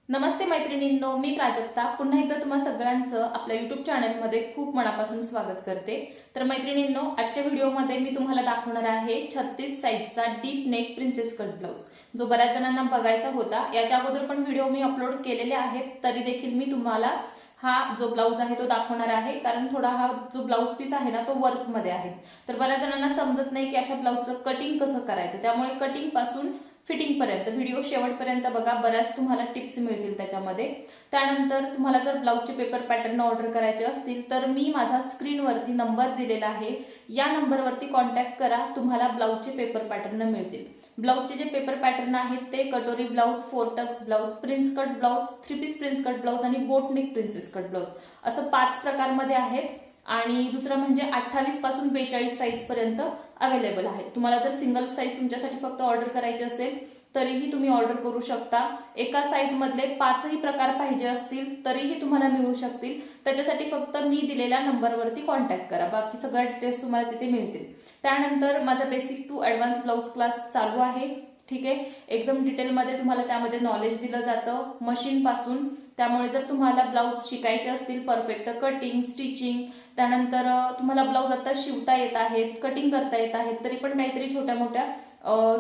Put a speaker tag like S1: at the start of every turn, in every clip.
S1: नमस्ते मैत्रिणींनो, मी प्राजक्ता पुन्हा एकदा तुम्हा सगळ्यांचं आपल्या यूट्यूब चॅनलमध्ये खूप मनापासून स्वागत करते। तर मैत्रिणींनो, आजच्या व्हिडिओमध्ये मी तुम्हाला दाखवणार आहे 36 साइजचा deep neck princess cut blouse, जो बऱ्याच जणांना बघायचा होता। याच्या अगोदर पण व्हिडिओ मी अपलोड केलेले आहेत, तरी देखील मी तुम्हाला हा जो ब्लाउज आहे तो दाखवणार आहे, कारण थोडा हा जो ब्लाउज पीस आहे ना तो वर्क मध्ये आहे। तर बऱ्याच जणांना समजत नाही की अशा ब्लाउजचं कटिंग कसं करायचं, त्यामुळे कटिंग पासून फिटिंग पर्यंत व्हिडिओ शेवटपर्यंत बघा, बऱ्याच तुम्हाला टिप्स मिळतील त्याच्यामध्ये। त्यानंतर तुम्हाला जर ब्लाउजचे पेपर पॅटर्न ऑर्डर करायचे असतील तर मी माझा स्क्रीनवरती नंबर दिलेला आहे, या नंबरवरती कॉन्टॅक्ट करा, तुम्हाला ब्लाउजचे पेपर पॅटर्न मिळतील। ब्लाउजचे जे पेपर पॅटर्न आहेत ते कटोरी blouse, 4 tucks blouse, prince cut blouse, 3 piece prince cut blouse आणि boat neck princess cut blouse असं 5 प्रकारमध्ये आहेत। आणि दुसरं म्हणजे 28 पासून 42 साइज पर्यंत अवेलेबल आहे। तुम्हाला जर सिंगल साइज तुमच्यासाठी फक्त ऑर्डर करायची असेल तरीही तुम्ही ऑर्डर करू शकता। एका साइज मधले 5ही प्रकार पाहिजे असतील तरीही तुम्हाला मिळू शकतील। त्याच्यासाठी फक्त मी दिलेल्या नंबरवरती कॉन्टॅक्ट करा, बाकी सगळ्या डिटेल्स तुम्हाला तिथे मिळतील। त्यानंतर माझा basic to advance blouse class चालू आहे, ठीक आहे। एकदम डिटेलमध्ये तुम्हाला त्यामध्ये नॉलेज दिलं जातं मशीन पासून। त्यामुळे जर तुम्हाला ब्लाउज शिकायचे असतील, परफेक्ट कटिंग, स्टिचिंग, त्यानंतर तुम्हाला ब्लाउज आता शिवता येत आहेत, कटिंग करता येत आहेत, तरी पण काहीतरी छोट्या मोठ्या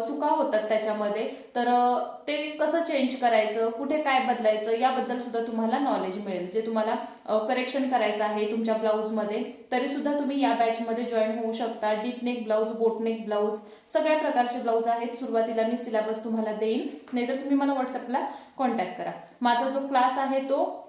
S1: चुका होतात त्याच्यामध्ये, तर ते कसं चेंज करायचं, कुठे काय बदलायचं याबद्दल सुद्धा तुम्हाला नॉलेज मिळेल। जे तुम्हाला करेक्शन करायचं आहे तुमच्या ब्लाउजमध्ये तरी सुद्धा तुम्ही या बॅचमध्ये जॉईन होऊ शकता। डीप नेक ब्लाउज, बोट नेक ब्लाउज, सगळ्या प्रकारचे ब्लाउज आहेत। सुरुवातीला मी सिलेबस तुम्हाला देईन, नाहीतर तुम्ही मला व्हॉट्सअपला कॉन्टॅक्ट करा। माझा जो क्लास आहे तो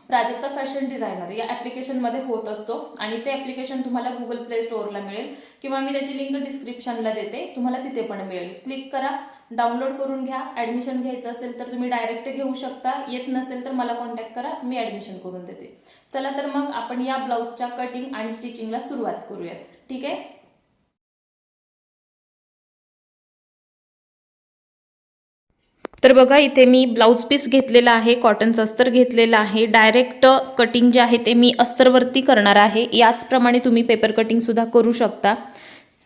S1: प्राजक्ता फॅशन डिझायनर या ॲप्लिकेशनमध्ये होत असतो आणि ते ॲप्लिकेशन तुम्हाला गुगल प्ले स्टोअरला मिळेल किंवा मी त्याची लिंक डिस्क्रिप्शनला देते, तुम्हाला तिथे पण मिळेल। क्लिक करा, डाउनलोड करून घ्या। ॲडमिशन घ्यायचं असेल तर तुम्ही डायरेक्ट घेऊ शकता, येत नसेल तर मला कॉन्टॅक्ट करा, मी ॲडमिशन करून देते। चला तर मग आपण या ब्लाउजच्या कटिंग आणि स्टिचिंगला सुरुवात करूयात, ठीक आहे। तर बघा, इथे मी ब्लाउज पीस घेतलेला आहे, कॉटनचं अस्तर घेतलेलं आहे। डायरेक्ट कटिंग जे आहे ते मी अस्तरवरती करणार आहे। याचप्रमाणे तुम्ही पेपर कटिंग सुद्धा करू शकता।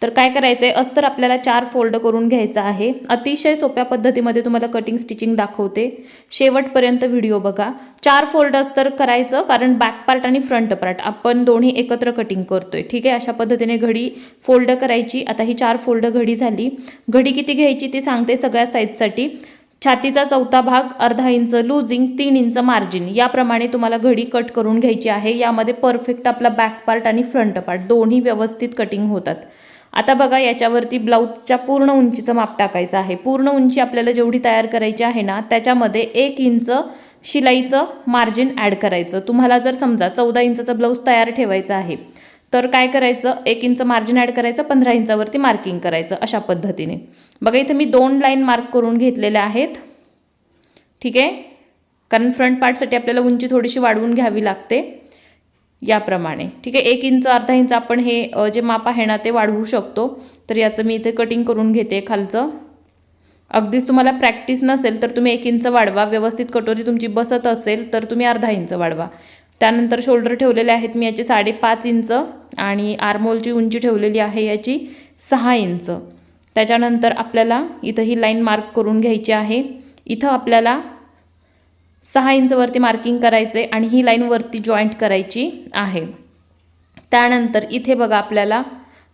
S1: तर काय करायचं आहे, अस्तर आपल्याला 4 फोल्ड करून घ्यायचं आहे। अतिशय सोप्या पद्धतीमध्ये तुम्हाला कटिंग स्टिचिंग दाखवते, शेवटपर्यंत व्हिडिओ बघा। 4 फोल्ड अस्तर करायचं, कारण बॅक पार्ट आणि फ्रंट पार्ट आपण दोन्ही एकत्र कटिंग करतोय, ठीक आहे। अशा पद्धतीने घडी फोल्ड करायची। आता ही 4 फोल्ड घडी झाली। घडी किती घ्यायची ती सांगते सगळ्या साईजसाठी। छातीचा चौथा भाग अर्धा इंच लूजिंग, 3 इंच मार्जिन, याप्रमाणे तुम्हाला घडी कट करून घ्यायची आहे। यामध्ये परफेक्ट आपला बॅक पार्ट आणि फ्रंट पार्ट दोन्ही व्यवस्थित कटिंग होतात। आता बघा, याच्यावरती ब्लाउजच्या पूर्ण उंचीचं माप टाकायचं आहे। पूर्ण उंची आपल्याला जेवढी तयार करायची आहे ना, त्याच्यामध्ये 1 इंच शिलाईचं मार्जिन ॲड करायचं। तुम्हाला जर समजा 14 इंचचा ब्लाउज तयार ठेवायचा आहे तर काय करायचं, 1 इंच मार्जिन ॲड करायचं, 15 इंचावरती मार्किंग करायचं, अशा पद्धतीने। बघा, इथे मी 2 लाईन मार्क करून घेतलेल्या आहेत, ठीक आहे, कारण फ्रंट पार्टसाठी आपल्याला उंची थोडीशी वाढवून घ्यावी लागते, याप्रमाणे, ठीक आहे। 1 इंच, अर्धा इंच आपण हे जे माप आहे ना ते वाढवू शकतो। तर याचं मी इथे कटिंग करून घेते खालचं। अगदीच तुम्हाला प्रॅक्टिस नसेल तर तुम्ही 1 इंच वाढवा, व्यवस्थित कटोरी तुमची बसत असेल तर तुम्ही अर्धा इंच वाढवा। त्यानंतर शोल्डर ठेवलेले आहेत मी याचे 5.5 इंच आणि आर्महोलची उंची ठेवलेली आहे याची 6 इंच। त्याच्यानंतर आपल्याला इथं ही लाईन मार्क करून घ्यायची आहे। इथं आपल्याला 6 इंचवरती मार्किंग करायचे आणि ही लाईन वरती जॉईंट करायची आहे। त्यानंतर इथे बघा, आपल्याला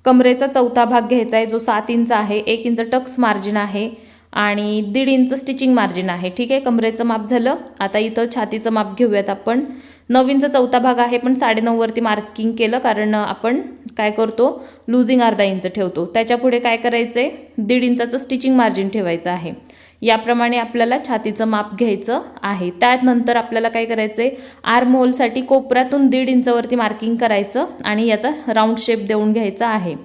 S1: कमरेचा चौथा भाग घ्यायचा आहे, जो 7 इंच आहे। 1 इंच टक्स मार्जिन आहे आणि 1.5 इंच स्टिचिंग मार्जिन आहे, ठीक आहे। कमरेचं माप झालं। आता इथं छातीचं माप घेऊयात आपण। 9 इंच चौथा भाग आहे, पण 9.5 वरती मार्किंग केलं, कारण आपण काय करतो, लूजिंग अर्धा इंच ठेवतो। त्याच्या पुढे काय करायचं आहे, 1.5 इंचाचं स्टिचिंग मार्जिन ठेवायचं आहे। याप्रमाणे आपल्याला छातीचं माप घ्यायचं आहे। त्यानंतर आपल्याला काय करायचं आहे, आर्महोलसाठी कोपऱ्यातून 1.5 इंचावरती मार्किंग करायचं आणि याचा राऊंड शेप देऊन घ्यायचा आहे,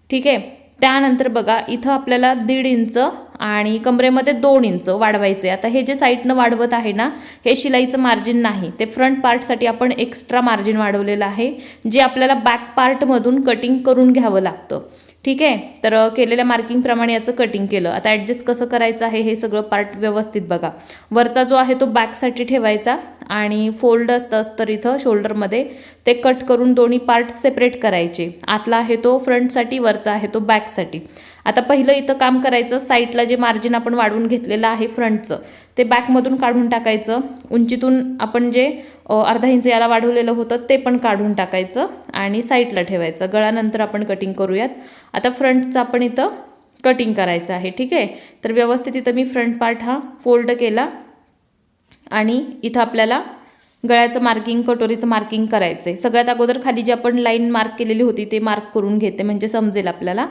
S1: ठीक आहे। त्यानंतर बघा, इथं आपल्याला 1.5 इंच आणि कमरेमध्ये 2 इंच वाढवायचे। आता हे जे साईडनं वाढवत आहे ना, हे शिलाईचं मार्जिन नाही, ते फ्रंट पार्टसाठी आपण एक्स्ट्रा मार्जिन वाढवलेलं आहे, जे आपल्याला बॅक पार्टमधून कटिंग करून घ्यावं लागतं, ठीक आहे। तर केलेल्या मार्किंगप्रमाणे याचं कटिंग केलं। आता ॲडजस्ट कसं करायचं आहे हे सगळं पार्ट व्यवस्थित बघा। वरचा जो आहे तो बॅकसाठी ठेवायचा आणि फोल्ड असतं तर इथं शोल्डरमध्ये ते कट करून दोन्ही पार्ट सेपरेट करायचे। आतला आहे तो फ्रंटसाठी, वरचा आहे तो बॅकसाठी। आता पहिलं इथं काम करायचं, साईडला जे मार्जिन आपण वाढवून घेतलेलं आहे फ्रंटचं ते बॅकमधून काढून टाकायचं. उंचीतून आपण जे अर्धा इंच याला वाढवलेलं होतं ते पण काढून टाकायचं आणि साईडला ठेवायचं. गळ्यानंतर आपण कटिंग करूयात. आता फ्रंटचं आपण इथं कटिंग करायचं आहे. ठीक आहे, तर व्यवस्थित इथं मी फ्रंट पार्ट हा फोल्ड केला आणि इथं आपल्याला गळ्याचं मार्किंग, कटोरीचं मार्किंग करायचं आहे. सगळ्यात अगोदर खाली जी आपण लाईन मार्क केलेली होती ते मार्क करून घेते, म्हणजे समजेल आपल्याला.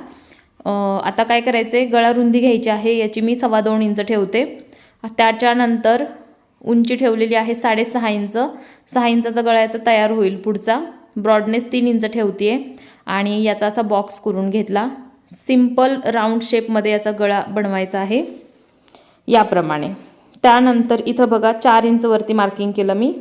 S1: आता काय करायचं आहे, गळा रुंदी घ्यायची आहे. याची मी 2.25 इंच ठेवते. त्याच्यानंतर उंची ठेवलेली आहे 6.5 इंच. 6 इंचाचा गळ्याचा तयार होईल पुढचा. ब्रॉडनेस 3 इंच ठेवते आणि याचा असा बॉक्स करून घेतला. सिंपल राऊंड शेपमध्ये याचा गळा बनवायचा आहे याप्रमाणे. त्यानंतर इथं बघा 4 इंच वरती मार्किंग केलं मी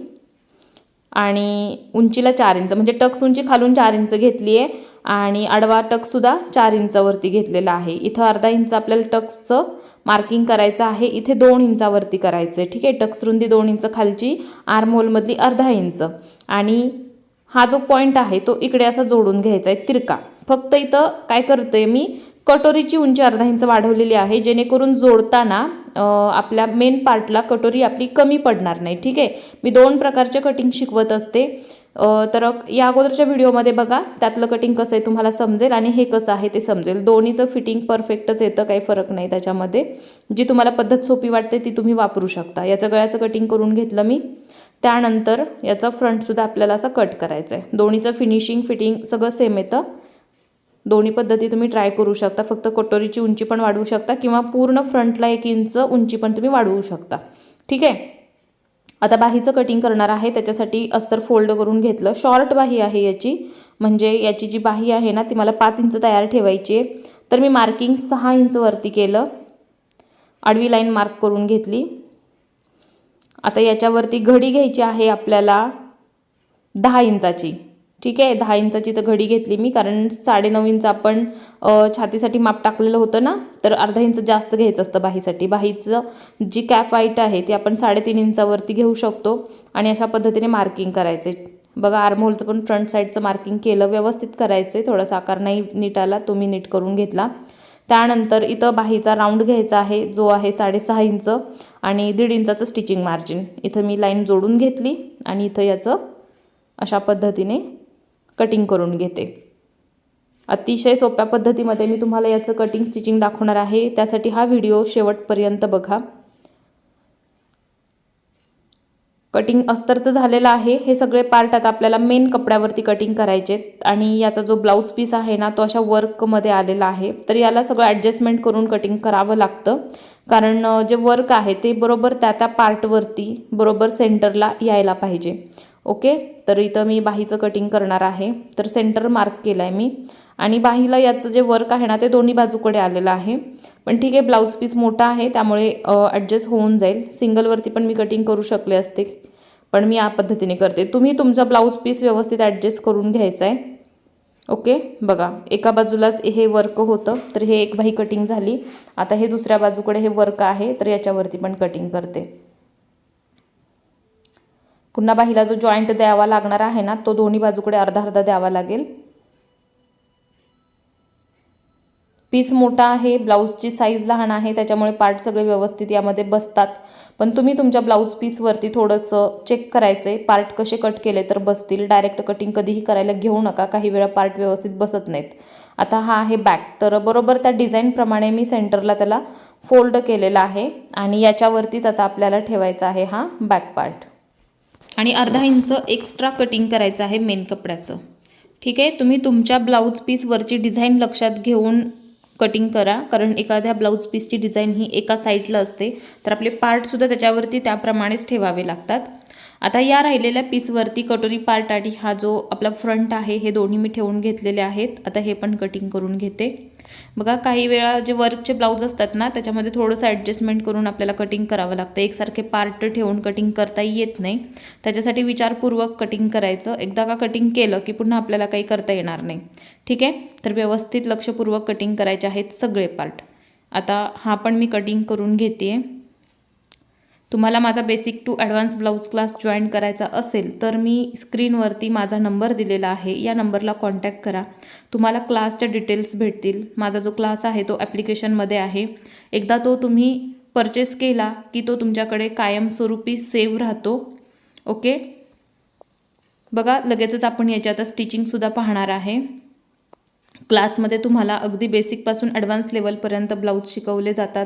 S1: आणि उंचीला 4 इंच, म्हणजे टक्स उंची खालून 4 इंच घेतली आहे आणि आडवा टक्ससुद्धा 4 इंचावरती घेतलेला आहे. इथं अर्धा इंच आपल्याला टक्सचं मार्किंग करायचं आहे. इथे 2 इंचावरती करायचं आहे. ठीक आहे, टक्स रुंदी 2 इंच खालची, आर्महोलमधली अर्धा इंच आणि हा जो पॉईंट आहे तो इकडे असा जोडून घ्यायचा आहे तिरका. फक्त इथं काय करते मी, कटोरीची उंची अर्धा इंच वाढवलेली आहे, जेणेकरून जोडताना आपल्या मेन पार्टला कटोरी आपली कमी पडणार नाही. ठीक आहे, मी 2 प्रकारचे कटिंग शिकवत असते. तर या अगोदरच्या व्हिडिओमध्ये बघा, त्यातलं कटिंग कसं आहे तुम्हाला समजेल आणि हे कसं आहे ते समजेल. दोन्हीचं फिटिंग परफेक्टच येतं, काही फरक नाही त्याच्यामध्ये. जी तुम्हाला पद्धत सोपी वाटते ती तुम्ही वापरू शकता. याचं गळ्याचं कटिंग करून घेतलं मी. त्यानंतर याचा फ्रंटसुद्धा आपल्याला असं कट करायचं आहे. दोन्हीचं फिनिशिंग, फिटिंग सगळं सेम येतं. दोन्ही पद्धती तुम्ही ट्राय करू शकता. फक्त कटोरीची उंची पण वाढवू शकता किंवा पूर्ण फ्रंटला 1 इंच उंची पण तुम्ही वाढवू शकता. ठीक आहे, आता बाहीचं कटिंग करणार आहे. त्याच्यासाठी अस्तर फोल्ड करून घेतलं. शॉर्ट बाही आहे याची, म्हणजे याची जी बाही आहे ना ती मला 5 इंच तयार ठेवायची आहे. तर मी मार्किंग 6 इंच वरती केलं, आडवी लाईन मार्क करून घेतली. आता याच्यावरती घडी घ्यायची आहे आपल्याला 10 इंचाची. ठीक आहे, 10 इंचाची तर घडी घेतली मी, कारण 9.5 इंच आपण छातीसाठी माप टाकलेलं होतं ना, तर अर्धा इंच जास्त घ्यायचं असतं बाहीसाठी. बाहीचं जी कॅप हाईट आहे ती आपण 3.5 इंचावरती घेऊ शकतो आणि अशा पद्धतीने मार्किंग करायचे. बघा, आर्महोलचं पण फ्रंट साईडचं मार्किंग केलं, व्यवस्थित करायचं. थोडासा आकार नाही नीट आला तो मी नीट करून घेतला. त्यानंतर इथं बाहीचा राऊंड घ्यायचा आहे, जो आहे 6.5 इंच आणि 1.5 इंचाचं स्टिचिंग मार्जिन. इथं मी लाईन जोडून घेतली आणि इथं याचं अशा पद्धतीने कटिंग करून घेते. अतिशय सोप्या पद्धतीमध्ये मी तुम्हाला याचं कटिंग स्टिचिंग दाखवणार आहे, त्यासाठी हा व्हिडिओ शेवटपर्यंत बघा. कटिंग अस्तरचं झालेलं आहे. हे सगळे पार्ट आता आपल्याला मेन कपड्यावरती कटिंग करायचे आणि याचा जो ब्लाऊज पीस आहे ना तो अशा वर्कमध्ये आलेला आहे. तर याला सगळं ॲडजस्टमेंट करून कटिंग करावं लागतं, कारण जे वर्क आहे ते बरोबर त्या पार्टवरती बरोबर सेंटरला यायला पाहिजे. ओके, तर इथं मी बाहीचं कटिंग करणार आहे. तर सेंटर मार्क केलं आहे मी आणि बाहीला याचं जे वर्क आहे ना ते दोन्ही बाजूकडे आलेलं आहे. पण ठीक आहे, ब्लाऊज पीस मोठा आहे त्यामुळे ॲडजस्ट होऊन जाईल. सिंगलवरती पण मी कटिंग करू शकले असते, पण मी या पद्धतीने करते. तुम्ही तुमचा ब्लाऊज पीस व्यवस्थित ॲडजस्ट करून घ्यायचा आहे. ओके, बघा, एका बाजूलाच हे वर्क होतं, तर हे एक बाही कटिंग झाली. आता हे दुसऱ्या बाजूकडे हे वर्क आहे, तर याच्यावरती पण कटिंग करते. पुन्हा बाहीला जो जॉईंट द्यावा लागणार आहे ना तो दोन्ही बाजूकडे अर्धा अर्धा द्यावा लागेल. पीस मोठा आहे, ब्लाऊजची साईज लहान आहे, त्याच्यामुळे पार्ट सगळे व्यवस्थित यामध्ये बसतात. पण तुम्ही तुमच्या ब्लाऊज पीसवरती थोडंसं चेक करायचं आहे, पार्ट कसे कट केले तर बसतील. डायरेक्ट कटिंग कधीही करायला घेऊ नका, काही वेळा पार्ट व्यवस्थित बसत नाहीत. आता हा आहे बॅक, तर बरोबर त्या डिझाईनप्रमाणे मी सेंटरला त्याला फोल्ड केलेला आहे आणि याच्यावरतीच आता आपल्याला ठेवायचा आहे हा बॅक पार्ट. आणि अर्धा इंच एक्स्ट्रा कटिंग करायचं आहे मेन कपड्याचं. ठीक आहे, तुम्ही तुमच्या ब्लाऊज पीसवरची डिझाईन लक्षात घेऊन कटिंग करा, कारण एखाद्या ब्लाऊज पीसची डिझाईन ही एका साईडला असते, तर आपले पार्टसुद्धा त्याच्यावरती त्याप्रमाणेच ठेवावे लागतात. आता या राहिलेल्या पीसवरती कटोरी पार्ट आणि हा जो आपला फ्रंट आहे हे दोन्ही मी ठेवून घेतलेले आहेत. आता हे पण कटिंग करून घेते. बघा, काही वेळा जे वर्कचे ब्लाऊज असतात ना त्याच्यामध्ये थोडंसं ॲडजस्टमेंट करून आपल्याला कटिंग करावं लागतं. एकसारखे पार्ट ठेवून कटिंग करता येत नाही, त्याच्यासाठी विचारपूर्वक कटिंग करायचं. एकदा का कटिंग केलं की पुन्हा आपल्याला काही करता येणार नाही. ठीक आहे, तर व्यवस्थित लक्षपूर्वक कटिंग करायचे आहेत सगळे पार्ट. आता हा पण मी कटिंग करून घेते. तुम्हाला माझा basic to advance blouse class join करायचा असेल तर मी स्क्रीनवरती माझा नंबर दिलेला आहे, या नंबरला कॉन्टॅक्ट करा. तुम्हाला क्लासच्या डिटेल्स भेटतील. माझा जो क्लास आहे तो ॲप्लिकेशनमध्ये आहे. एकदा तो तुम्ही परचेस केला की तो तुमच्याकडे कायमस्वरूपी सेव्ह राहतो. ओके, बघा लगेचच आपण याच्यात स्टिचिंगसुद्धा पाहणार आहे. क्लासमध्ये तुम्हाला अगदी बेसिकपासून ॲडव्हान्स लेवलपर्यंत ब्लाऊज शिकवले जातात.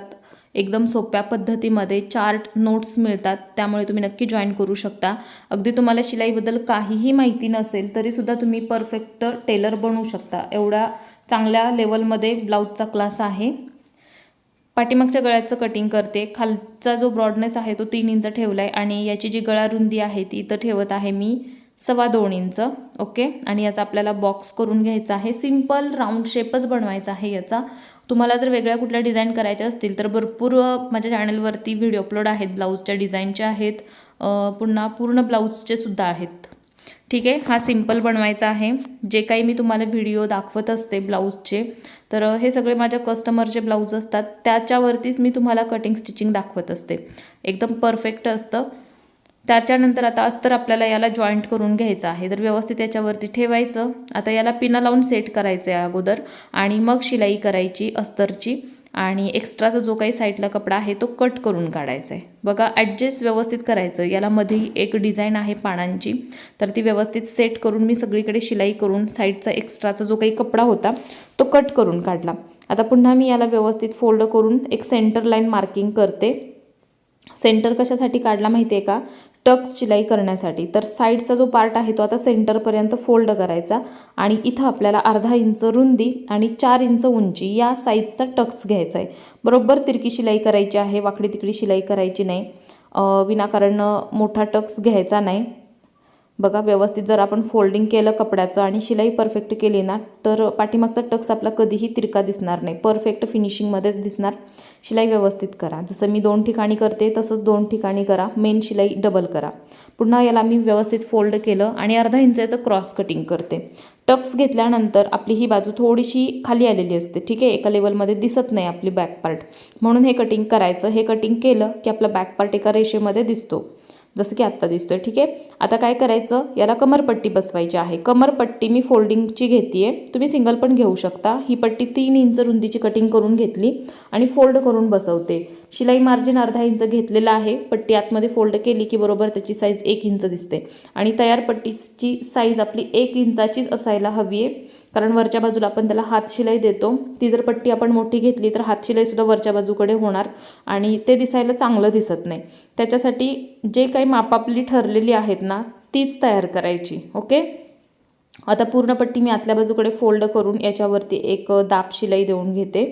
S1: एकदम सोप्या पद्धतीमध्ये चार्ट नोट्स मिळतात, त्यामुळे तुम्ही नक्की जॉईन करू शकता. अगदी तुम्हाला शिलाईबद्दल काहीही माहिती नसेल तरीसुद्धा तुम्ही परफेक्ट टेलर बनू शकता. एवढ्या चांगल्या लेवलमध्ये ब्लाऊजचा क्लास आहे. पाठीमागच्या गळ्याचं कटिंग करते. खालचा जो ब्रॉडनेस आहे तो 3 इंच ठेवला आहे आणि याची जी गळा रुंदी आहे ती इथं ठेवत आहे मी 2.25 इंच. ओके, आणि याचा आपल्याला बॉक्स करून घ्यायचा आहे. सिंपल राऊंड शेपच बनवायचा आहे याचा. तुम्हाला जर वेगळ्या कुठल्या डिझाईन करायच्या असतील तर भरपूर माझ्या चॅनलवरती व्हिडिओ अपलोड आहेत. ब्लाऊजच्या डिझाईनचे आहेत, पुन्हा पूर्ण ब्लाऊजचे सुद्धा आहेत. ठीक आहे, हा सिंपल बनवायचा आहे. जे काही मी तुम्हाला व्हिडिओ दाखवत असते ब्लाऊजचे, तर हे सगळे माझ्या कस्टमरचे ब्लाऊज असतात, त्याच्यावरतीच मी तुम्हाला कटिंग स्टिचिंग दाखवत असते. एकदम परफेक्ट असतं. त्याच्यानंतर आता अस्तर आपल्याला याला जॉईंट करून घ्यायचं आहे, तर व्यवस्थित याच्यावरती ठेवायचं. आता याला पिना लावून सेट करायचं आहे अगोदर आणि मग शिलाई करायची अस्तरची. आणि एक्स्ट्राचा जो काही साईडला कपडा आहे तो कट करून काढायचा आहे. बघा ॲडजस्ट व्यवस्थित करायचं. याला मध्ये एक डिझाईन आहे पानांची, तर ती व्यवस्थित सेट करून मी सगळीकडे शिलाई करून साईडचा एक्स्ट्राचा जो काही कपडा होता तो कट करून काढला. आता पुन्हा मी याला व्यवस्थित फोल्ड करून एक सेंटर लाईन मार्किंग करते. सेंटर कशासाठी काढला माहिती आहे का? टक्स शिलाई करण्यासाठी. तर साईडचा जो पार्ट आहे तो आता सेंटरपर्यंत फोल्ड करायचा आणि इथं आपल्याला 1/2 इंच रुंदी आणि 4 इंच उंची या साईजचा टक्स घ्यायचा आहे. बरोबर तिरकी शिलाई करायची आहे, वाकडी तिकडी शिलाई करायची नाही. विनाकारण मोठा टक्स घ्यायचा नाही. बघा व्यवस्थित जर आपण फोल्डिंग केलं कपड्याचं आणि शिलाई परफेक्ट केली ना, तर पाठीमागचा टक्स आपला कधीही तिरका दिसणार नाही, परफेक्ट फिनिशिंगमध्येच दिसणार. शिलाई व्यवस्थित करा. जसं मी 2 ठिकाणी करते तसंच 2 ठिकाणी करा. मेन शिलाई डबल करा. पुन्हा याला मी व्यवस्थित फोल्ड केलं आणि 1/2 इंचाचं क्रॉस कटिंग करते. टक्स घेतल्यानंतर आपली ही बाजू थोडीशी खाली आलेली असते. ठीक आहे, एका लेवलमध्ये दिसत नाही आपली बॅक पार्ट, म्हणून हे कटिंग करायचं. हे कटिंग केलं की आपला बॅक पार्ट एका रेषेमध्ये दिसतो, जसं की आत्ता दिसतोय. ठीक आहे, आता काय करायचं, याला कमरपट्टी बसवायची आहे. कमरपट्टी मी फोल्डिंगची घेते आहे, तुम्ही सिंगल पण घेऊ शकता. ही पट्टी 3 इंच रुंदीची कटिंग करून घेतली आणि फोल्ड करून बसवते. शिलाई मार्जिन 1/2 इंच घेतलेला आहे. पट्टी आतमध्ये फोल्ड केली की बरोबर त्याची साईज 1 इंच दिसते आणि तयार पट्टीची साईज आपली 1 इंचाचीच असायला हवी आहे, कारण वरच्या बाजूला आपण त्याला हात शिलाई देतो. ती जर पट्टी आपण मोठी घेतली तर हात शिलाईसुद्धा वरच्या बाजूकडे होणार आणि ते दिसायला चांगलं दिसत नाही. त्याच्यासाठी जे काही माप आपली ठरलेली आहेत ना तीच तयार करायची. ओके, आता पूर्ण पट्टी मी आतल्या बाजूकडे फोल्ड करून याच्यावरती एक दाब शिलाई देऊन घेते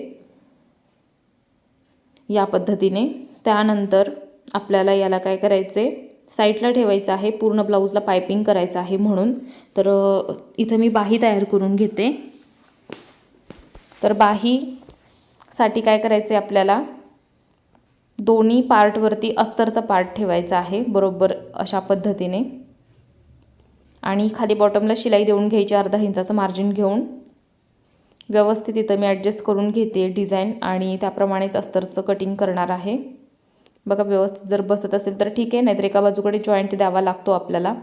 S1: या पद्धतीने. त्यानंतर आपल्याला याला काय करायचे, साईडला ठेवायचं आहे. पूर्ण ब्लाऊजला पायपिंग करायचं आहे म्हणून. तर इथं मी बाही तयार करून घेते. तर बाहीसाठी काय करायचं आहे, आपल्याला दोन्ही पार्टवरती अस्तरचा पार्ट ठेवायचा आहे बरोबर अशा पद्धतीने आणि खाली बॉटमला शिलाई देऊन घ्यायची 1/2 इंचाचं मार्जिन घेऊन. व्यवस्थित इथं मी ॲडजस्ट करून घेते डिझाईन आणि त्याप्रमाणेच अस्तरचं कटिंग करणार आहे. बघा व्यवस्थित जर बसत असेल तर ठीक आहे, नाहीतर एका बाजूकडे जॉईंट द्यावा लागतो आपल्याला.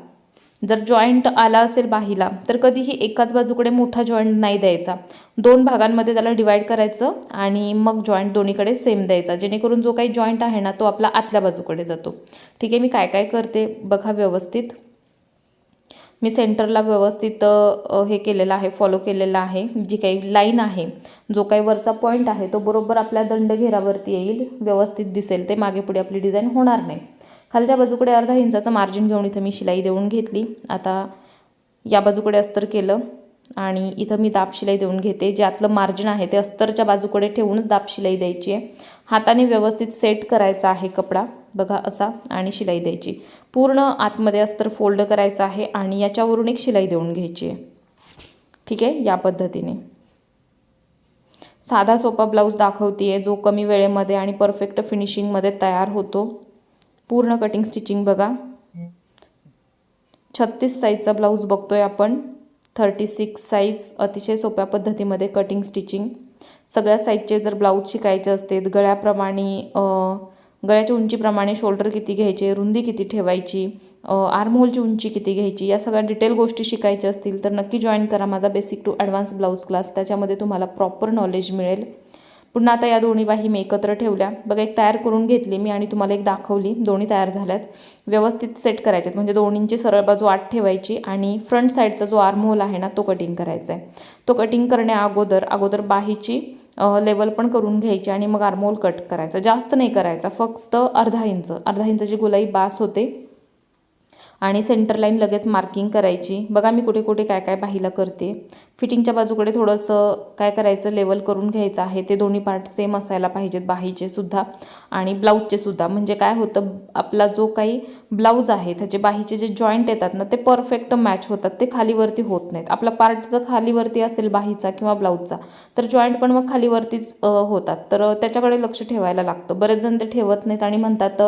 S1: जर जॉईंट आला असेल बाहीला तर कधीही एकाच बाजूकडे मोठा जॉईंट नाही द्यायचा. 2 भागांमध्ये त्याला डिवाईड करायचं आणि मग जॉईंट दोन्हीकडे सेम द्यायचा, जेणेकरून जो काही जॉईंट आहे ना तो आपला आतल्या बाजूकडे जातो. ठीक आहे, मी काय काय करते बघा व्यवस्थित. मी सेंटरला व्यवस्थित हे केलेलं आहे, फॉलो केलेलं आहे. जी काही लाईन आहे, जो काही वरचा पॉईंट आहे तो बरोबर आपल्या दंडघेरावरती येईल, व्यवस्थित दिसेल ते. मागे पुढे आपली डिझाईन होणार नाही. खालच्या बाजूकडे 1/2 इंचाचं मार्जिन घेऊन इथं मी शिलाई देऊन घेतली. आता या बाजूकडे अस्तर केलं आणि इथं मी दाब शिलाई देऊन घेते. जे आतलं मार्जिन आहे ते अस्तरच्या बाजूकडे ठेवूनच दाब शिलाई द्यायची आहे. हाताने व्यवस्थित सेट करायचा आहे कपडा बघा असा आणि शिलाई द्यायची. पूर्ण आतमध्ये अस्तर फोल्ड करायचं आहे आणि याच्यावरून एक शिलाई देऊन घ्यायची आहे. ठीक आहे, या पद्धतीने साधा सोपा ब्लाऊज दाखवते आहे, जो कमी वेळेमध्ये आणि परफेक्ट फिनिशिंगमध्ये तयार होतो. पूर्ण कटिंग स्टिचिंग बघा. 36 साईजचा ब्लाऊज बघतोय आपण. 36 साईज अतिशय सोप्या पद्धतीमध्ये कटिंग स्टिचिंग. सगळ्या साईजचे जर ब्लाऊज शिकायचे असते गळ्याप्रमाणे गळ्याच्या उंचीप्रमाणे शोल्डर किती घ्यायचे, रुंदी किती ठेवायची, आर्महोलची उंची किती घ्यायची, या सगळ्या डिटेल गोष्टी शिकायच्या असतील तर नक्की जॉईन करा माझा basic to advance blouse class. त्याच्यामध्ये तुम्हाला प्रॉपर नॉलेज मिळेल. पुन्हा आता या दोन्ही बाही मी एकत्र ठेवल्या. बघा एक तयार करून घेतली मी आणि तुम्हाला एक दाखवली. दोन्ही तयार झाल्यात. व्यवस्थित सेट करायच्यात म्हणजे दोन्हींची सरळ बाजू आत ठेवायची आणि फ्रंट साईडचा जो आर्महोल आहे ना तो कटिंग करायचा आहे. तो कटिंग करण्या अगोदर बाहीची लेवल पण करून घ्यायची आणि मग आर्महोल कट करायचा. जास्त नाही करायचा, फक्त अर्धा इंचाची गोलाई बास होते. आणि सेंटर लाईन लगेच मार्किंग करायची. बघा मी कुठे कुठे काय काय बाहीला करते. फिटिंगच्या बाजूकडे थोडंसं काय करायचं, लेवल करून घ्यायचं आहे. ते दोन्ही पार्ट सेम असायला पाहिजेत, बाहीचे सुद्धा आणि ब्लाऊजचे सुद्धा. म्हणजे काय होतं, आपला जो काही ब्लाऊज आहे त्याचे बाहीचे जे जॉईंट येतात ना ते परफेक्ट मॅच होतात, ते खालीवरती होत नाहीत. आपला पार्ट जर खालीवरती असेल बाहीचा किंवा ब्लाऊजचा तर जॉईंट पण मग खालीवरतीच होतात. तर त्याच्याकडे लक्ष ठेवायला लागतं. बरेच जण ते ठेवत नाहीत आणि म्हणतात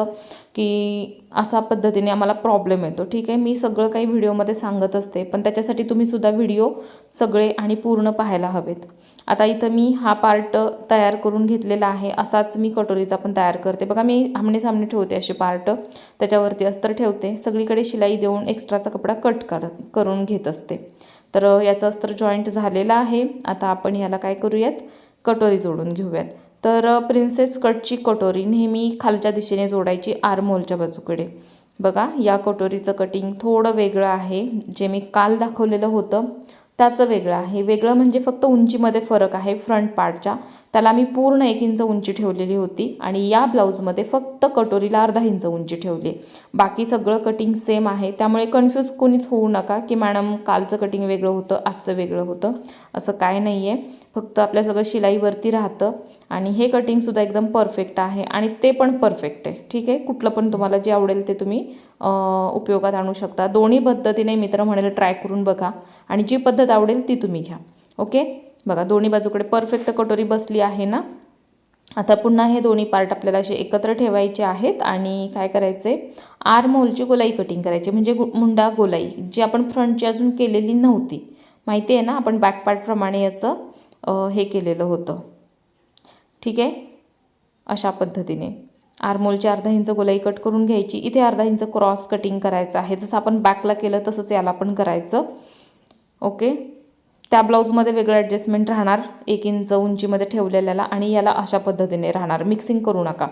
S1: की अशा पद्धतीने आम्हाला प्रॉब्लेम येतो. ठीक आहे, मी सगळं काही व्हिडिओमध्ये सांगत असते, पण त्याच्यासाठी तुम्ही सुद्धा व्हिडिओ सगळे आणि पूर्ण पाहायला हवेत. आता इथं मी हा पार्ट तयार करून घेतलेला आहे. असाच मी कटोरीचा पण तयार करते. बघा मी आमने सामने ठेवते असे पार्ट, त्याच्यावरती अस्तर ठेवते, सगळीकडे शिलाई देऊन एक्स्ट्राचा कपडा कट करून घेत असते. तर याचं अस्तर जॉईंट झालेलं आहे. आता आपण याला काय करूयात, कटोरी जोडून घेऊयात. तर प्रिन्सेस कटची कटोरी नेहमी खालच्या दिशेने जोडायची आर्महोलच्या बाजूकडे. बघा या कटोरीचं कटिंग थोडं वेगळं आहे. जे मी काल दाखवलेलं होतं त्याचं वेगळं आहे. वेगळं म्हणजे फक्त उंचीमध्ये फरक आहे. फ्रंट पार्टच्या त्याला मी पूर्ण 1 इंच उंची ठेवलेली होती आणि या ब्लाऊजमध्ये फक्त कटोरीला अर्धा इंच उंची ठेवली. बाकी सगळं कटिंग सेम आहे. त्यामुळे कन्फ्यूज कोणीच होऊ नका की मॅडम कालचं कटिंग वेगळं होतं, आजचं वेगळं होतं. असं काय नाही आहे. फक्त आपल्या सगळं शिलाईवरती राहतं आणि हे कटिंगसुद्धा एकदम परफेक्ट आहे आणि ते पण परफेक्ट आहे. ठीक आहे, कुठलं पण तुम्हाला जे आवडेल ते तुम्ही उपयोगात आणू शकता. दोन्ही पद्धतीने मी तर म्हणेल ट्राय करून बघा आणि जी पद्धत आवडेल ती तुम्ही घ्या. ओके, बघा दोन्ही बाजूकडे परफेक्ट कटोरी बसली आहे ना. आता पुन्हा हे दोन्ही पार्ट आपल्याला असे एकत्र ठेवायचे आहेत आणि काय करायचे, आर्महोलची गोलाई कटिंग करायची म्हणजे मुंडा गोलाई जी आपण फ्रंटची अजून केलेली नव्हती. माहिती आहे ना, आपण बॅक पार्टप्रमाणे याचं हे केलेलं होतं. ठीक आहे, अशा पद्धतीने आर्महोलची अर्धा इंच गोलाई कट करून घ्यायची. इथे अर्धा इंच क्रॉस कटिंग करायचं आहे. जसं आपण बॅकला केलं तसंच याला पण करायचं. ओके, त्या ब्लाऊजमध्ये वेगळं ॲडजस्टमेंट राहणार 1 इंच उंचीमध्ये ठेवलेल्याला आणि याला अशा पद्धतीने राहणार. मिक्सिंग करू नका.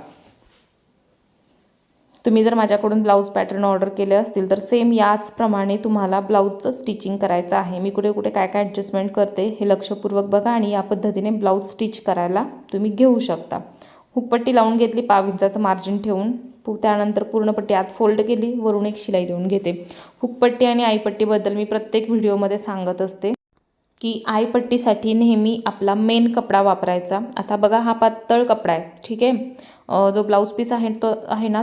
S1: तुम्ही जर माझ्याकडून ब्लाऊज पॅटर्न ऑर्डर केले असतील तर सेम याचप्रमाणे तुम्हाला ब्लाऊजचं स्टिचिंग करायचं आहे. मी कुठे कुठे काय काय ॲडजस्टमेंट करते हे लक्षपूर्वक बघा आणि या पद्धतीने ब्लाऊज स्टिच करायला तुम्ही घेऊ शकता. हुकपट्टी लावून घेतली 1/2 इंचाचं मार्जिन ठेवून. त्यानंतर पूर्ण पट्टी आत फोल्ड केली, वरून एक शिलाई देऊन घेते. हुकपट्टी आणि आईपट्टीबद्दल मी प्रत्येक व्हिडिओमध्ये सांगत असते की आईपट्टीसाठी नेहमी आपला मेन कपडा वापरायचा. आता बघा हा पातळ कपडा आहे. ठीक आहे, जो ब्लाऊज पीस आहे तो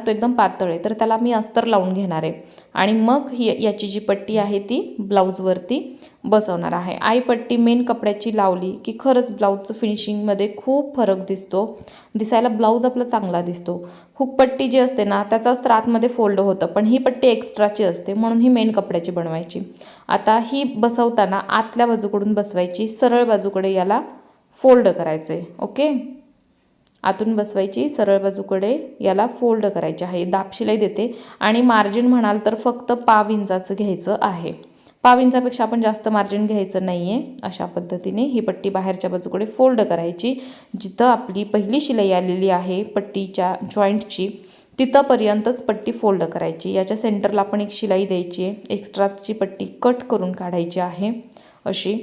S1: एकदम पातळ आहे. तर त्याला मी अस्तर लावून घेणार आहे आणि मग याची जी पट्टी आहे ती ब्लाऊजवरती बसवणार आहे. आईपट्टी मेन कपड्याची लावली की खरंच ब्लाऊजचं फिनिशिंगमध्ये खूप फरक दिसतो. दिसायला ब्लाऊज आपला चांगला दिसतो. हुकपट्टी जी असते ना त्याचा अस्तर आतमध्ये फोल्ड होतं, पण ही पट्टी एक्स्ट्राची असते म्हणून ही मेन कपड्याची बनवायची. आता ही बसवताना आतल्या बाजूकडून बसवायची, सरळ बाजूकडे याला फोल्ड करायचं आहे. ओके, आतून बसवायची, सरळ बाजूकडे याला फोल्ड करायचे आहे. दाब शिलाई देते आणि मार्जिन म्हणाल तर फक्त 1/2 इंचाचं घ्यायचं आहे. 1/2 इंचापेक्षा आपण जास्त मार्जिन घ्यायचं नाही आहे. अशा पद्धतीने ही पट्टी बाहेरच्या बाजूकडे फोल्ड करायची. जिथं आपली पहिली शिलाई आलेली आहे पट्टीच्या जॉईंटची तिथंपर्यंतच पट्टी फोल्ड करायची. याच्या सेंटरला पण एक शिलाई द्यायची आहे. एक्स्ट्राची पट्टी कट करून काढायची आहे अशी.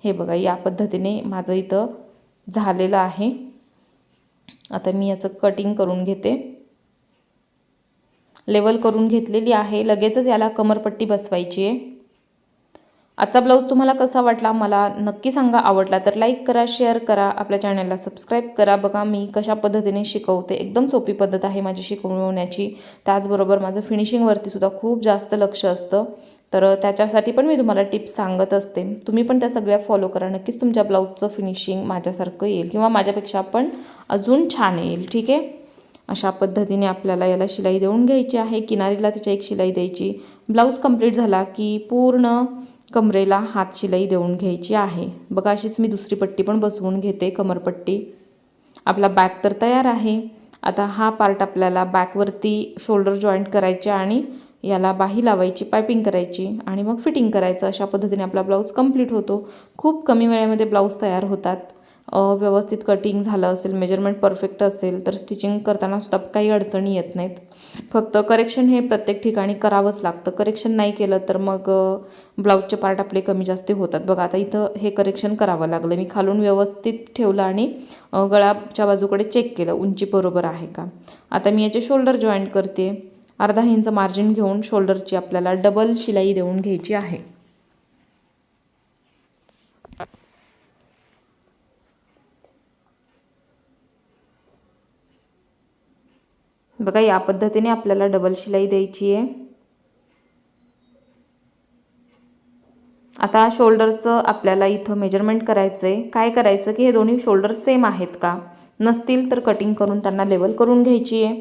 S1: हे बघा या पद्धतीने माझं इथं झालेलं आहे. आता मी याचं कटिंग करून घेते. लेवल करून घेतलेली आहे. लगेचच याला कमरपट्टी बसवायची आहे. आजचा ब्लाऊज तुम्हाला कसा वाटला मला नक्की सांगा. आवडला तर लाईक करा, शेअर करा, आपल्या चॅनलला सबस्क्राईब करा. बघा मी कशा पद्धतीने शिकवते. एकदम सोपी पद्धत आहे माझी शिकवण्याची. त्याचबरोबर माझं फिनिशिंगवरती सुद्धा खूप जास्त लक्ष असतं. तर त्याच्यासाठी पण मी तुम्हाला टिप्स सांगत असते. तुम्ही पण त्या सगळ्या फॉलो करा. नक्कीच तुमच्या ब्लाऊजचं फिनिशिंग माझ्यासारखं येईल किंवा माझ्यापेक्षा पण अजून छान येईल. ठीक आहे, अशा पद्धतीने आपल्याला याला शिलाई देऊन घ्यायची आहे. किनारीला तिच्या एक शिलाई द्यायची. ब्लाऊज कंप्लीट झाला की पूर्ण कमरेला हात शिलाई देऊन घ्यायची आहे. बघा अशीच मी दुसरी पट्टी पण बसवून घेते, कमरपट्टी. आपला बॅक तर तयार आहे. आता हा पार्ट आपल्याला बॅकवरती शोल्डर जॉईंट करायचे आणि याला बाही लावायची, पायपिंग करायची आणि मग फिटिंग करायचं. अशा पद्धतीने आपला ब्लाऊज कंप्लीट होतो. खूप कमी वेळेमध्ये ब्लाऊज तयार होतात. व्यवस्थित कटिंग झालं असेल, मेजरमेंट परफेक्ट असेल तर स्टिचिंग करताना सुद्धा काही अडचणी येत नाहीत. फक्त करेक्शन हे प्रत्येक ठिकाणी करावंच लागतं. करेक्शन नाही केलं तर मग ब्लाऊजचे पार्ट आपले कमी जास्त होतात. बघा आता इथं हे करेक्शन करावं लागलं. मी खालून व्यवस्थित ठेवलं आणि गळाच्या बाजूकडे चेक केलं उंची बरोबर आहे का. आता मी याचे शोल्डर जॉईंट करते. अर्धा इंच मार्जिन घेऊन शोल्डरची आपल्याला डबल शिलाई देऊन घ्यायची आहे. बघा या पद्धतीने आपल्याला डबल शिलाई द्यायची आहे. आता शोल्डरचं आपल्याला इथं मेजरमेंट करायचं आहे. काय करायचं की हे दोन्ही शोल्डर सेम आहेत का, नसतील तर कटिंग करून त्यांना लेवल करून घ्यायची आहे.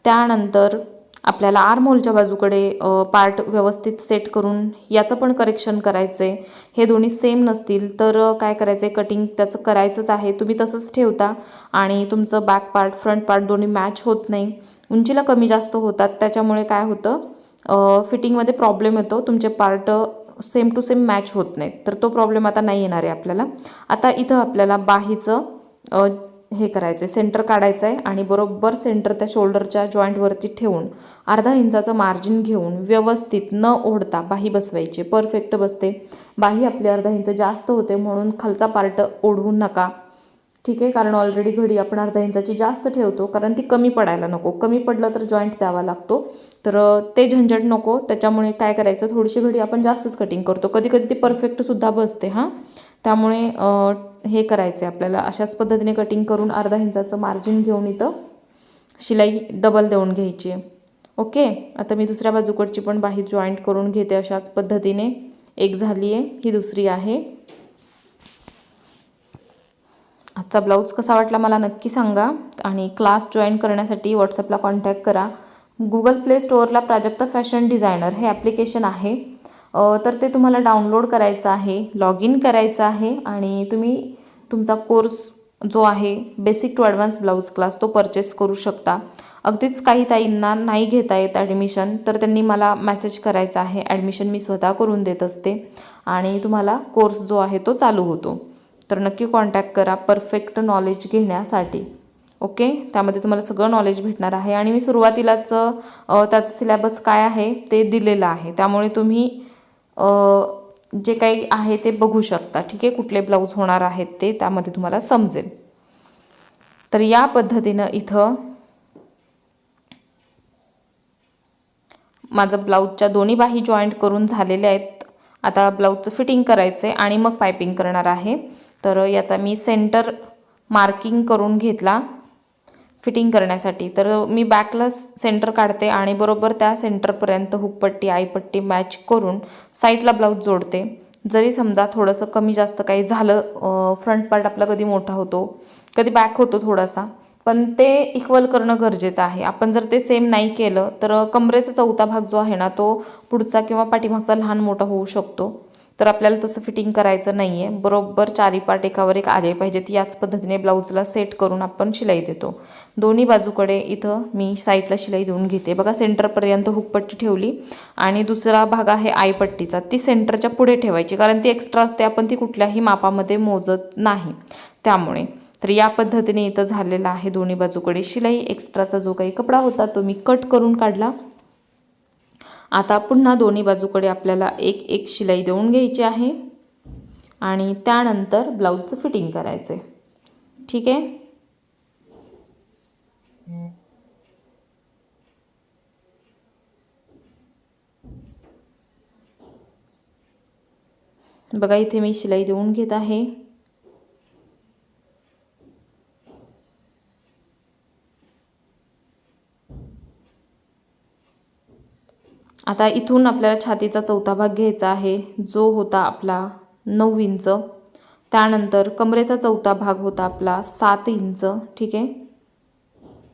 S1: त्यानंतर आपल्याला आर्महोलच्या बाजूकडे पार्ट व्यवस्थित सेट करून याचं पण करेक्शन करायचं आहे. हे दोन्ही सेम नसतील तर काय करायचं आहे, कटिंग त्याचं करायचंच आहे. तुम्ही तसंच ठेवता आणि तुमचं बॅक पार्ट फ्रंट पार्ट दोन्ही मॅच होत नाही, उंचीला कमी जास्त होतात. त्याच्यामुळे काय होतं, फिटिंगमध्ये प्रॉब्लेम येतो. तुमचे part same to same match होत नाहीत. तर तो प्रॉब्लेम आता नाही येणार आहे आपल्याला. आता इथं आपल्याला बाहीचं हे करायचं आहे, सेंटर काढायचं आहे आणि बरोबर सेंटर त्या शोल्डरच्या जॉईंटवरती ठेवून अर्धा इंचाचं मार्जिन घेऊन व्यवस्थित न ओढता बाही बसवायची. परफेक्ट बसते. बाही आपली अर्धा इंच जास्त होते म्हणून खालचा पार्ट ओढवू नका, ठीक आहे. कारण ऑलरेडी घडी आपण अर्धा इंचाची जास्त ठेवतो, कारण ती कमी पडायला नको. कमी पडलं तर जॉईंट द्यावा लागतो, तर ते झंझट नको. त्याच्यामुळे काय करायचं, थोडीशी घडी आपण जास्तच कटिंग करतो. कधी कधी ती परफेक्टसुद्धा बसते हां. त्यामुळे हे करायचं आहे आपल्याला. अशाच पद्धतीने कटिंग करून अर्धा इंचाचं मार्जिन घेऊन इथं शिलाई डबल देऊन घ्यायची आहे. ओके. आता मी दुसऱ्या बाजूकडची पण बाही जॉईंट करून घेते अशाच पद्धतीने. एक झाली आहे, ही दुसरी आहे. आजचा ब्लाऊज कसा वाटला मला नक्की सांगा आणि क्लास जॉईन करण्यासाठी व्हॉट्सअपला कॉन्टॅक्ट करा. गुगल प्ले स्टोअरला प्राजक्ता फॅशन डिझायनर हे ॲप्लिकेशन आहे, तर ते तुम्हाला डाउनलोड करायचं आहे, लॉग इन करायचं आहे आणि तुम्ही तुमचा कोर्स जो आहे basic to advance blouse class तो परचेस करू शकता. अगदीच काही ताईंना नाही घेता येत ॲडमिशन, तर त्यांनी मला मेसेज करायचा आहे. ॲडमिशन मी स्वतः करून देत असते आणि तुम्हाला कोर्स जो आहे तो चालू होतो. तर नक्की कॉन्टॅक्ट करा परफेक्ट नॉलेज घेण्यासाठी. ओके. त्यामध्ये तुम्हाला सगळं नॉलेज भेटणार आहे आणि मी सुरुवातीलाच त्याचं सिलेबस काय आहे ते दिलेलं आहे. त्यामुळे तुम्ही जे काही आहे ते बघू शकता, ठीक आहे. कुठले ब्लाऊज होणार आहेत ते त्यामध्ये तुम्हाला समजेल. तर या पद्धतीनं इथं माझं ब्लाऊजच्या दोन्ही बाही जॉईंट करून झालेल्या आहेत. आता ब्लाऊजचं फिटिंग करायचं आहे आणि मग पायपिंग करणार आहे. तर याचा मी सेंटर मार्किंग करून घेतला फिटिंग करण्यासाठी. तर मी बॅकला सेंटर काढते आणि बरोबर त्या सेंटरपर्यंत हुकपट्टी आईपट्टी मॅच करून साईडला ब्लाऊज जोडते. जरी समजा थोडंसं कमी जास्त काही झालं, फ्रंट पार्ट आपला कधी मोठा होतो, कधी बॅक होतो थोडासा, पण ते इक्वल करणं गरजेचं आहे. आपण जर ते सेम नाही केलं तर कमरेचा चौथा भाग जो आहे ना तो पुढचा किंवा पाठीमागचा लहान मोठा होऊ शकतो. तर आपल्याला तसं फिटिंग करायचं नाही आहे. बरोबर चारी पार्ट एकावर एक आले पाहिजेत. याच पद्धतीने ब्लाऊजला सेट करून आपण शिलाई देतो. दोन्ही बाजूकडे इथं मी साईडला शिलाई देऊन घेते. बघा सेंटरपर्यंत हुकपट्टी ठेवली आणि दुसरा भाग आहे आईपट्टीचा, ती सेंटरच्या पुढे ठेवायची, कारण ती एक्स्ट्रा असते, आपण ती कुठल्याही मापामध्ये मोजत नाही त्यामुळे. तर या पद्धतीने इथं झालेलं आहे दोन्ही बाजूकडे शिलाई. एक्स्ट्राचा जो काही कपडा होता तो मी कट करून काढला. आता पुन्हा दोन्ही बाजूकडे आपल्याला एक एक शिलाई देऊन घ्यायची आहे आणि त्यानंतर ब्लाऊजचं फिटिंग करायचं आहे, ठीक आहे. बघा इथे मी शिलाई देऊन घेत आहे. आता इथून आपल्याला छातीचा चौथा भाग घ्यायचा आहे, जो होता आपला 9 इंच. त्यानंतर कमरेचा चौथा भाग होता आपला 7 इंच, ठीक आहे.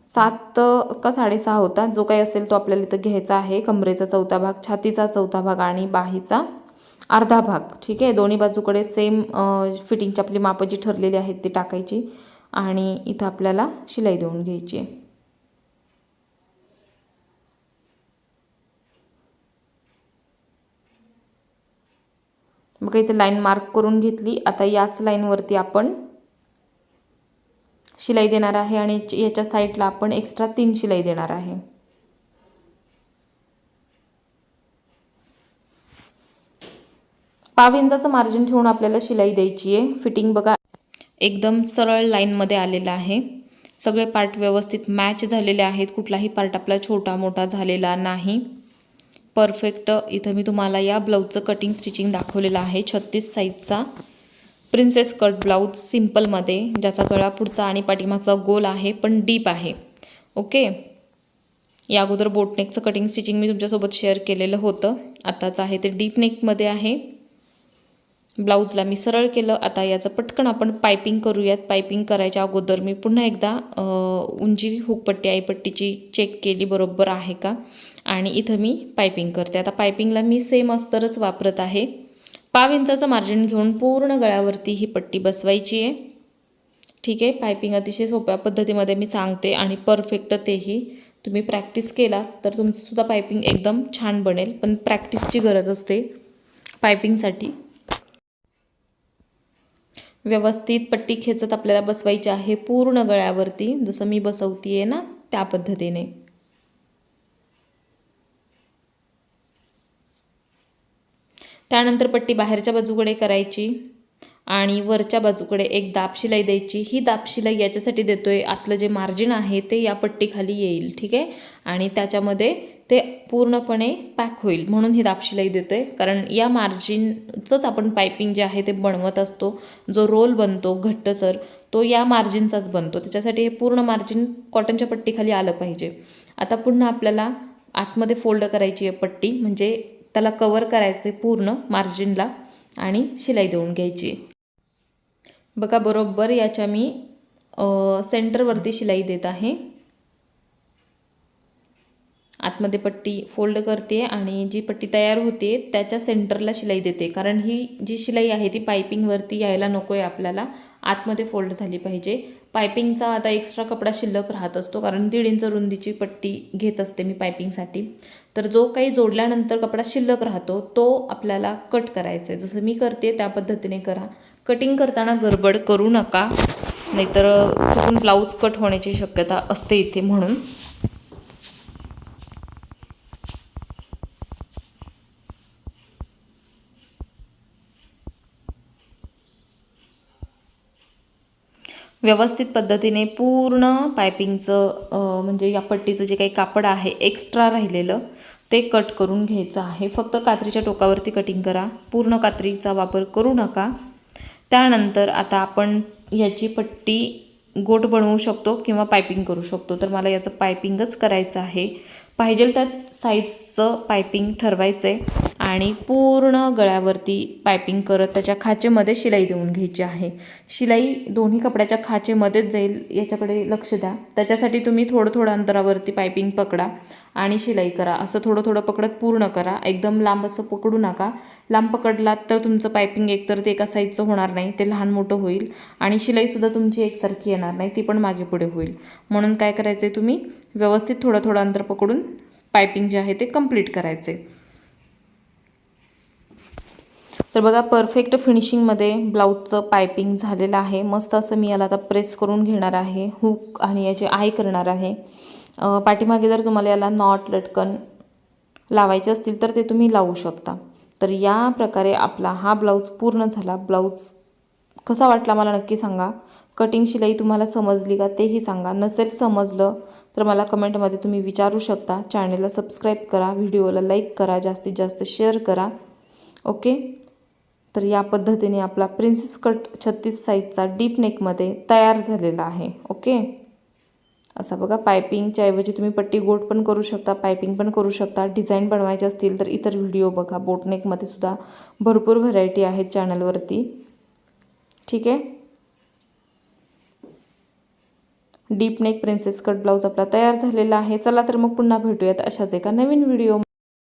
S1: 7 का 6.5 होता, जो काही असेल तो आपल्याला इथं घ्यायचा आहे. कमरेचा चौथा भाग, छातीचा चौथा भाग आणि बाहीचा अर्धा भाग, ठीक आहे. दोन्ही बाजूकडे सेम फिटिंगची आपली मापं जी ठरलेली आहेत ती टाकायची आणि इथं आपल्याला शिलाई देऊन घ्यायची आहे. बघा इथे लाईन मार्क करून घेतली. आता याच लाईनवरती आपण शिलाई देणार आहे आणि याच्या साईडला आपण एक्स्ट्रा 3 शिलाई देणार आहे. पाव इंचाचं मार्जिन ठेवून आपल्याला शिलाई द्यायची आहे. फिटिंग बघा एकदम सरळ लाईनमध्ये आलेलं आहे. सगळे पार्ट व्यवस्थित मॅच झालेले आहेत. कुठलाही पार्ट आपला छोटा मोठा झालेला नाही. परफेक्ट इथं मी तुम्हाला या ब्लाऊजचं कटिंग स्टिचिंग दाखवलेलं आहे. 36 साईजचा प्रिन्सेस कट ब्लाऊज सिम्पलमध्ये, ज्याचा गळा पुढचा आणि पाठीमागचा गोल आहे पण डीप आहे. ओके, या अगोदर बोटनेकचं कटिंग स्टिचिंग मी तुमच्यासोबत शेअर केलेलं होतं. आताच आहे ते डीप नेकमध्ये आहे. ब्लाऊजला मी सरळ केलं. आता याचं पटकन आपण पायपिंग करूयात. पायपिंग करायच्या अगोदर मी पुन्हा एकदा उंची हुकपट्टी आईपट्टीची चेक केली बरोबर आहे का, आणि इथं मी पायपिंग करते. आता पायपिंगला मी सेम अस्तरच वापरत आहे. पाव इंचाचं मार्जिन घेऊन पूर्ण गळ्यावरती ही पट्टी बसवायची आहे. ठीक आहे, पायपिंग अतिशय सोप्या पद्धतीमध्ये मी सांगते आणि परफेक्ट तेही तुम्ही प्रॅक्टिस केला तर तुमचंसुद्धा पायपिंग एकदम छान बनेल. पण प्रॅक्टिसची गरज असते पायपिंगसाठी. व्यवस्थित पट्टी खेचत आपल्याला बसवायची आहे पूर्ण गळ्यावरती, जसं मी बसवतीये ना त्या पद्धतीने. त्यानंतर पट्टी बाहेरच्या बाजूकडे करायची आणि वरच्या बाजूकडे एक दाब शिलाई द्यायची. ही दाब शिलाई याच्यासाठी देतोय, आतलं जे मार्जिन आहे ते या पट्टीखाली येईल. ठीक आहे, आणि त्याच्यामध्ये ते पूर्णपणे पॅक होईल म्हणून ही दाब शिलाई देतोय. कारण या मार्जिनचंच आपण पायपिंग जे आहे ते बनवत असतो. जो रोल बनतो घट्टसर तो या मार्जिनचाच बनतो. त्याच्यासाठी हे पूर्ण मार्जिन कॉटनच्या पट्टीखाली आलं पाहिजे. आता पुन्हा आपल्याला आतमध्ये फोल्ड करायची आहे पट्टी, म्हणजे त्याला कवर करायचे पूर्ण मार्जिनला आणि शिलाई देऊन घ्यायची. बघा बरोबर याच्या मी सेंटरवरती शिलाई देत आहे. आतमध्ये पट्टी फोल्ड करते आणि जी पट्टी तयार होते त्याच्या सेंटरला शिलाई देते. कारण ही जी शिलाई आहे ती पायपिंगवरती यायला नको आहे आपल्याला, आतमध्ये फोल्ड झाली पाहिजे. पायपिंगचा आता एक्स्ट्रा कपडा शिल्लक राहत असतो, कारण 1.5 इंच रुंदीची पट्टी घेत असते मी पायपिंगसाठी. तर जो काही जोडल्यानंतर कपडा शिल्लक राहतो तो आपल्याला कट करायचा आहे. जसं मी करते त्या पद्धतीने करा. कटिंग करताना गडबड करू नका, नाहीतर चुकून ब्लाऊज कट होण्याची शक्यता असते इथे. म्हणून व्यवस्थित पद्धतीने पूर्ण पायपिंगचं म्हणजे या पट्टीचं जे काही कापड आहे एक्स्ट्रा राहिलेलं ते कट करून घ्यायचं आहे. फक्त कात्रीच्या टोकावरती कटिंग करा, पूर्ण कात्रीचा वापर करू नका. त्यानंतर आता आपण याची पट्टी गोट बनवू शकतो किंवा पायपिंग करू शकतो. तर मला याचं पायपिंगच करायचं आहे. पाहिजे त्या साईजचं पायपिंग ठरवायचं आहे आणि पूर्ण गळ्यावरती पायपिंग करत त्याच्या खाचेमध्ये शिलाई देऊन घ्यायची आहे. शिलाई दोन्ही कपड्याच्या खाचेमध्येच जाईल याच्याकडे लक्ष द्या. त्याच्यासाठी तुम्ही थोडं थोडं अंतरावरती पायपिंग पकडा आणि शिलाई करा. असं थोडं थोडं पकडत पूर्ण करा. एकदम लांब असं पकडू नका. लांब पकडलात तर तुमचं पायपिंग एकतर ते एका साईजचं होणार नाही, ते लहान मोठं होईल आणि शिलाईसुद्धा तुमची एकसारखी येणार नाही, ती पण मागे पुढे होईल. म्हणून काय करायचं आहे, तुम्ही व्यवस्थित थोडं थोडं अंतर पकडून पायपिंग जे आहे ते कंप्लीट करायचे. तर बघा परफेक्ट फिनिशिंगमध्ये ब्लाऊजचं पायपिंग झालेलं आहे. मस्त असं मी याला आता प्रेस करून घेणार आहे. हुक आणि याची आय करणार आहे. पाठीमागे जर तुम्हाला याला नॉट लटकन लावायचे असतील तर ते तुम्ही लावू शकता. तर या प्रकारे आपला हा ब्लाऊज पूर्ण झाला. ब्लाऊज कसा वाटला मला नक्की सांगा. कटिंग शिलाई तुम्हाला समजली का तेही सांगा. नसेल समजलं तर मला कमेंटमध्ये तुम्ही विचारू शकता. चॅनलला सबस्क्राईब करा, व्हिडिओला लाईक करा, जास्तीत जास्त शेअर करा. ओके, तर या पद्धतीने आपला प्रिन्सेस कट 36 साईजचा डीप नेकमध्ये तयार झालेला आहे. ओके, असा बघा पायपिंगच्या ऐवजी तुम्ही पट्टी गोट पण करू शकता, पायपिंग पण करू शकता. डिझाईन बनवायचे असतील तर इतर व्हिडिओ बघा. बोटनेकमध्ये सुद्धा भरपूर व्हरायटी आहेत चॅनलवरती. ठीक आहे, deep neck princess cut blouse आपला तयार झालेला आहे. चला तर मग पुन्हा भेटूयात अशाच एका नवीन व्हिडिओ.